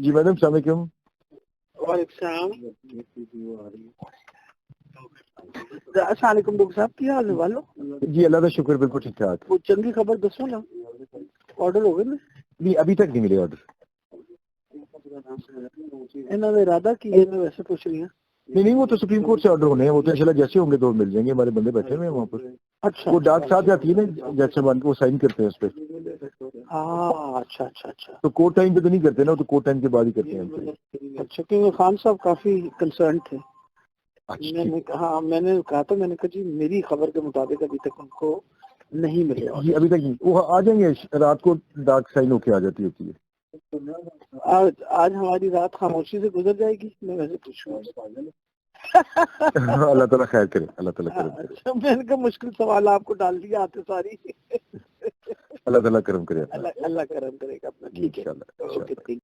جی madam السلام علیکم. وعلیکم السلام علیکم ڈاکٹر صاحب کی حال ہے والو جی اللہ کا شکر بالکل ٹھیک ٹھاک. وہ چنگی خبر دسو نا آرڈر ہو گئے نا نہیں ابھی تک نہیں ملے آرڈر. انہوں نے ارادہ کیا میں ویسے پوچھ رہی ہوں. نہیں وہ تو سپریم کورٹ سے آرڈر ہونے ہیں, وہ تو انشاءاللہ جیسے ہوں گے تو مل جائیں گے, ہمارے بندے بیٹھے ہوئے ہیں وہاں پر. اچھا وہ ڈاک صاحب جاتی ہے نا جیسے وہ سائن کرتے ہیں اس پہ. ہاں اچھا اچھا اچھا. تو کورٹ ٹائم پہ تو نہیں کرتے نا, تو کورٹ ٹائم کے بعد ہی کرتے ہیں. اچھا کیونکہ خان صاحب کافی کنسرن تھے. اچھا میں نے کہا تھا, میں نے کہا جی میری خبر کے مطابق ابھی تک ان کو نہیں ملے. جی ابھی تک نہیں, وہ آ جائیں گے رات کو ڈاک سائن ہو کے آ جاتی ہوتی ہے. آج ہماری رات خاموشی سے گزر جائے گی, میں ویسے پوچھوں. اللہ تعالیٰ خیر کرے, اللہ تعالیٰ کرم کرے. اچھا میں نے کہا مشکل سوال آپ کو ڈال دیا آتے ساری. اللہ تعالیٰ کرم کرے. اللہ کرم کرے گا اپنا. ٹھیک ہے. انشاءاللہ.